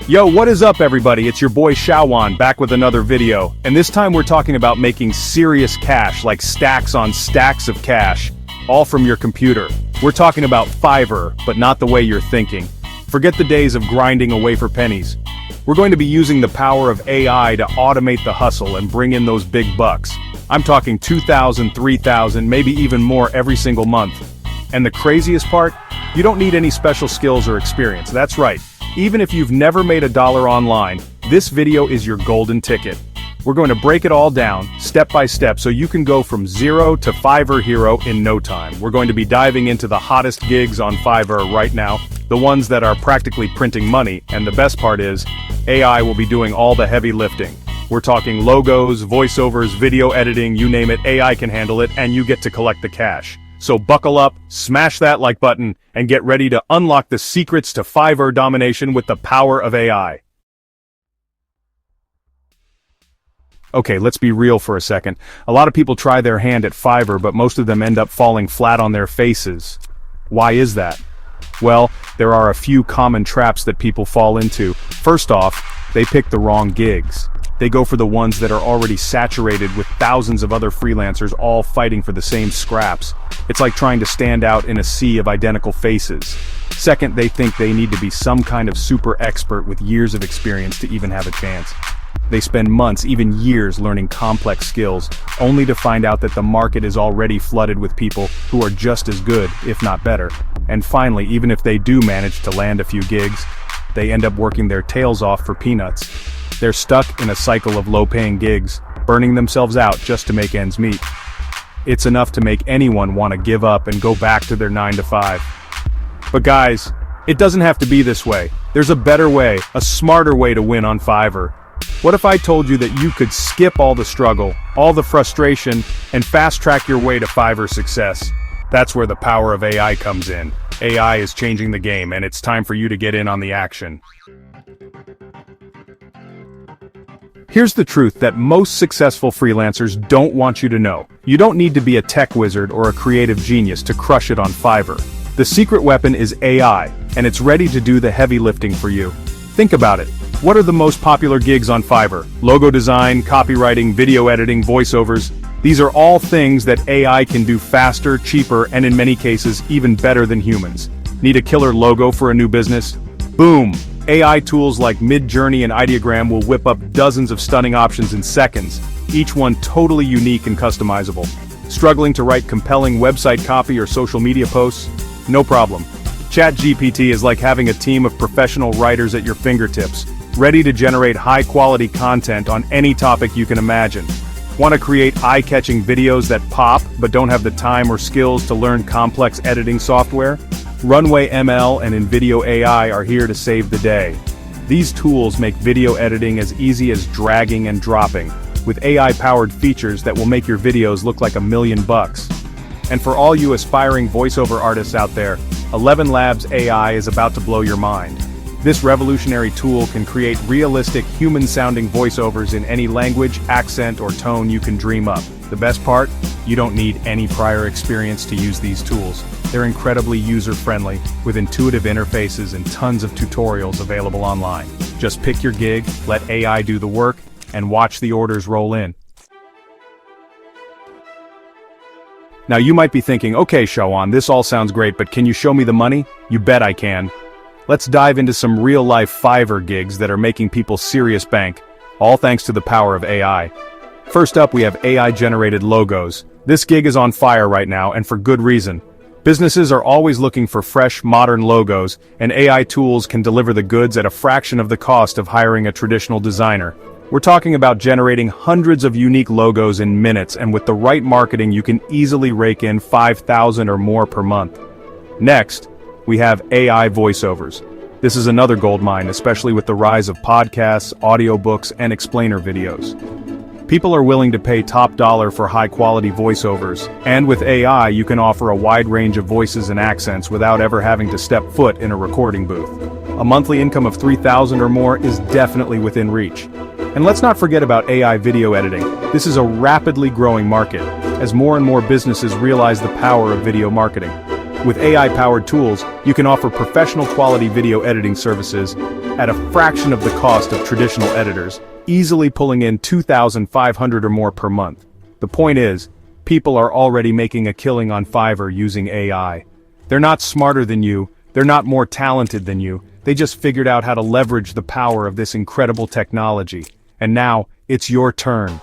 Yo, what is up everybody? It's your boy Shawan back with another video, and this time we're talking about making serious cash, like stacks on stacks of cash, all from your computer. We're talking about Fiverr, but not the way you're thinking. Forget the days of grinding away for pennies. We're going to be using the power of AI to automate the hustle and bring in those big bucks. I'm talking 2,000, 3,000, maybe even more every single month. And the craziest part? You don't need any special skills or experience, that's right. Even if you've never made a dollar online, this video is your golden ticket. We're going to break it all down, step by step, so you can go from zero to Fiverr hero in no time. We're going to be diving into the hottest gigs on Fiverr right now, the ones that are practically printing money, and the best part is, AI will be doing all the heavy lifting. We're talking logos, voiceovers, video editing, you name it, AI can handle it, and you get to collect the cash. So buckle up, smash that like button, and get ready to unlock the secrets to Fiverr domination with the power of AI. Okay, let's be real for a second. A lot of people try their hand at Fiverr, but most of them end up falling flat on their faces. Why is that? Well, there are a few common traps that people fall into. First off, they pick the wrong gigs. They go for the ones that are already saturated with thousands of other freelancers all fighting for the same scraps. It's like trying to stand out in a sea of identical faces. Second, they think they need to be some kind of super expert with years of experience to even have a chance. They spend months, even years, learning complex skills, only to find out that the market is already flooded with people who are just as good, if not better. And finally, even if they do manage to land a few gigs, they end up working their tails off for peanuts. They're stuck in a cycle of low-paying gigs, burning themselves out just to make ends meet. It's enough to make anyone want to give up and go back to their 9-to-5. But guys, it doesn't have to be this way. There's a better way, a smarter way to win on Fiverr. What if I told you that you could skip all the struggle, all the frustration, and fast-track your way to Fiverr success? That's where the power of AI comes in. AI is changing the game, and it's time for you to get in on the action. Here's the truth that most successful freelancers don't want you to know. You don't need to be a tech wizard or a creative genius to crush it on Fiverr. The secret weapon is AI, and it's ready to do the heavy lifting for you. Think about it. What are the most popular gigs on Fiverr? Logo design, copywriting, video editing, voiceovers. These are all things that AI can do faster, cheaper, and in many cases, even better than humans. Need a killer logo for a new business? Boom! AI tools like Midjourney and Ideogram will whip up dozens of stunning options in seconds, each one totally unique and customizable. Struggling to write compelling website copy or social media posts? No problem. ChatGPT is like having a team of professional writers at your fingertips, ready to generate high-quality content on any topic you can imagine. Want to create eye-catching videos that pop, but don't have the time or skills to learn complex editing software? Runway ML and InVideo AI are here to save the day. These tools make video editing as easy as dragging and dropping, with AI-powered features that will make your videos look like $1 million. And for all you aspiring voiceover artists out there, 11 Labs AI is about to blow your mind. This revolutionary tool can create realistic, human-sounding voiceovers in any language, accent, or tone you can dream up. The best part? You don't need any prior experience to use these tools. They're incredibly user-friendly, with intuitive interfaces and tons of tutorials available online. Just pick your gig, let AI do the work, and watch the orders roll in. Now you might be thinking, okay Shawan, this all sounds great, but can you show me the money? You bet I can. Let's dive into some real-life Fiverr gigs that are making people serious bank, all thanks to the power of AI. First up, we have AI-generated logos. This gig is on fire right now, and for good reason. Businesses are always looking for fresh, modern logos, and AI tools can deliver the goods at a fraction of the cost of hiring a traditional designer. We're talking about generating hundreds of unique logos in minutes, and with the right marketing you can easily rake in 5,000 or more per month. Next, we have AI voiceovers. This is another goldmine, especially with the rise of podcasts, audiobooks, and explainer videos. People are willing to pay top dollar for high-quality voiceovers, and with AI you can offer a wide range of voices and accents without ever having to step foot in a recording booth. A monthly income of $3,000 or more is definitely within reach. And let's not forget about AI video editing. This is a rapidly growing market, as more and more businesses realize the power of video marketing. With AI-powered tools, you can offer professional quality video editing services at a fraction of the cost of traditional editors, easily pulling in $2,500 or more per month. The point is, people are already making a killing on Fiverr using AI. They're not smarter than you, they're not more talented than you, they just figured out how to leverage the power of this incredible technology. And now, it's your turn.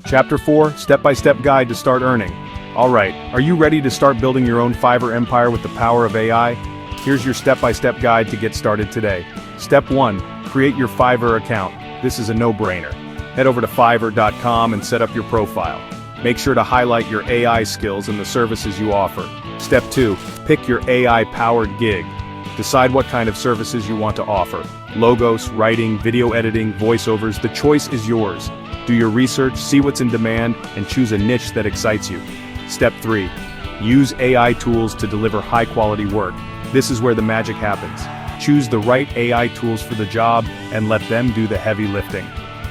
Chapter 4, Step-by-Step Guide to Start Earning. Alright, are you ready to start building your own Fiverr empire with the power of AI? Here's your step-by-step guide to get started today. Step 1, create your Fiverr account. This is a no-brainer. Head over to fiverr.com and set up your profile. Make sure to highlight your AI skills and the services you offer. Step 2, pick your AI-powered gig. Decide what kind of services you want to offer. Logos, writing, video editing, voiceovers, the choice is yours. Do your research, see what's in demand, and choose a niche that excites you. Step 3, use AI tools to deliver high-quality work. This is where the magic happens. Choose the right AI tools for the job and let them do the heavy lifting.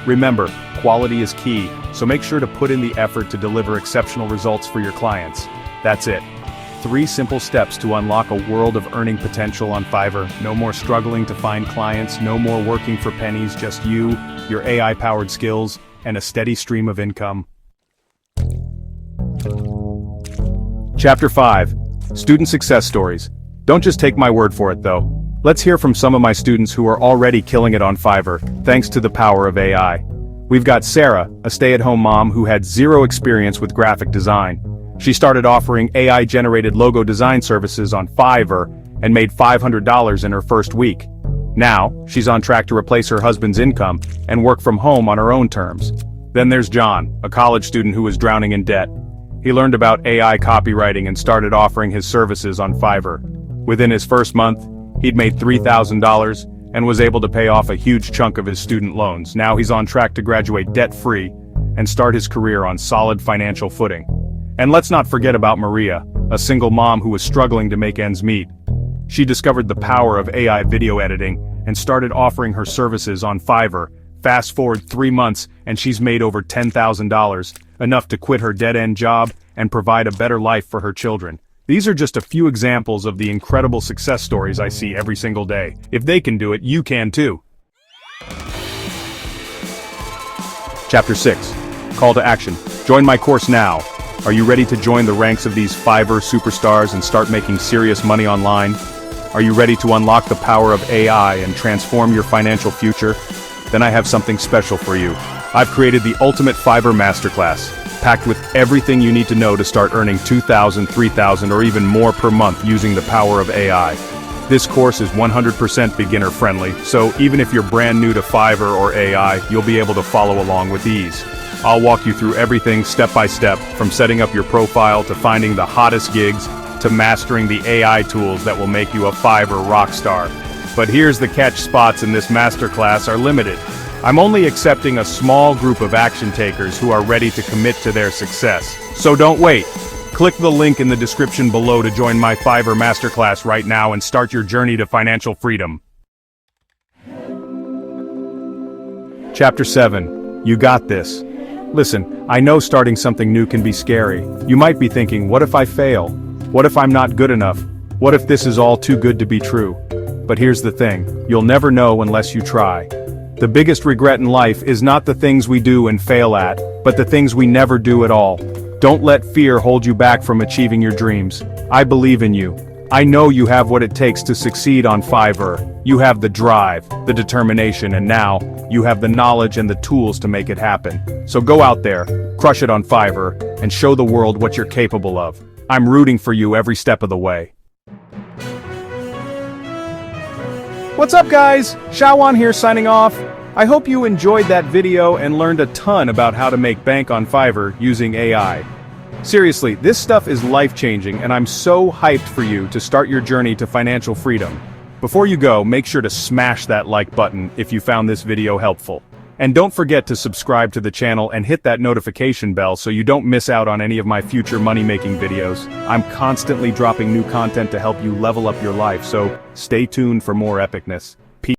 Remember, quality is key, so make sure to put in the effort to deliver exceptional results for your clients. That's it. 3 simple steps to unlock a world of earning potential on Fiverr. No more struggling to find clients, no more working for pennies, just you, your AI-powered skills, and a steady stream of income. Chapter 5, Student Success Stories. Don't just take my word for it though. Let's hear from some of my students who are already killing it on Fiverr, thanks to the power of AI. We've got Sarah, a stay-at-home mom who had zero experience with graphic design. She started offering AI-generated logo design services on Fiverr and made $500 in her first week. Now, she's on track to replace her husband's income and work from home on her own terms. Then there's John, a college student who was drowning in debt. He learned about AI copywriting and started offering his services on Fiverr. Within his first month, he'd made $3,000 and was able to pay off a huge chunk of his student loans. Now he's on track to graduate debt-free and start his career on solid financial footing. And let's not forget about Maria, a single mom who was struggling to make ends meet. She discovered the power of AI video editing and started offering her services on Fiverr. Fast forward 3 months and she's made over $10,000, enough to quit her dead-end job and provide a better life for her children. These are just a few examples of the incredible success stories I see every single day. If they can do it, you can too. Chapter 6, Call to Action. Join my course now. Are you ready to join the ranks of these Fiverr superstars and start making serious money online? Are you ready to unlock the power of AI and transform your financial future? Then I have something special for you. I've created the ultimate Fiverr masterclass, packed with everything you need to know to start earning $2,000, $3,000, or even more per month using the power of AI. This course is 100% beginner-friendly, so even if you're brand new to Fiverr or AI, you'll be able to follow along with ease. I'll walk you through everything step by step, from setting up your profile to finding the hottest gigs, to mastering the AI tools that will make you a Fiverr rock star. But here's the catch: spots in this masterclass are limited. I'm only accepting a small group of action takers who are ready to commit to their success. So don't wait. Click the link in the description below to join my Fiverr masterclass right now and start your journey to financial freedom. Chapter 7, You Got This. Listen, I know starting something new can be scary. You might be thinking, what if I fail? What if I'm not good enough? What if this is all too good to be true? But here's the thing, you'll never know unless you try. The biggest regret in life is not the things we do and fail at, but the things we never do at all. Don't let fear hold you back from achieving your dreams. I believe in you. I know you have what it takes to succeed on Fiverr. You have the drive, the determination, and now, you have the knowledge and the tools to make it happen. So go out there, crush it on Fiverr, and show the world what you're capable of. I'm rooting for you every step of the way. What's up guys? Shawan here signing off. I hope you enjoyed that video and learned a ton about how to make bank on Fiverr using AI. Seriously, this stuff is life-changing and I'm so hyped for you to start your journey to financial freedom. Before you go, make sure to smash that like button if you found this video helpful. And don't forget to subscribe to the channel and hit that notification bell so you don't miss out on any of my future money-making videos. I'm constantly dropping new content to help you level up your life, so stay tuned for more epicness.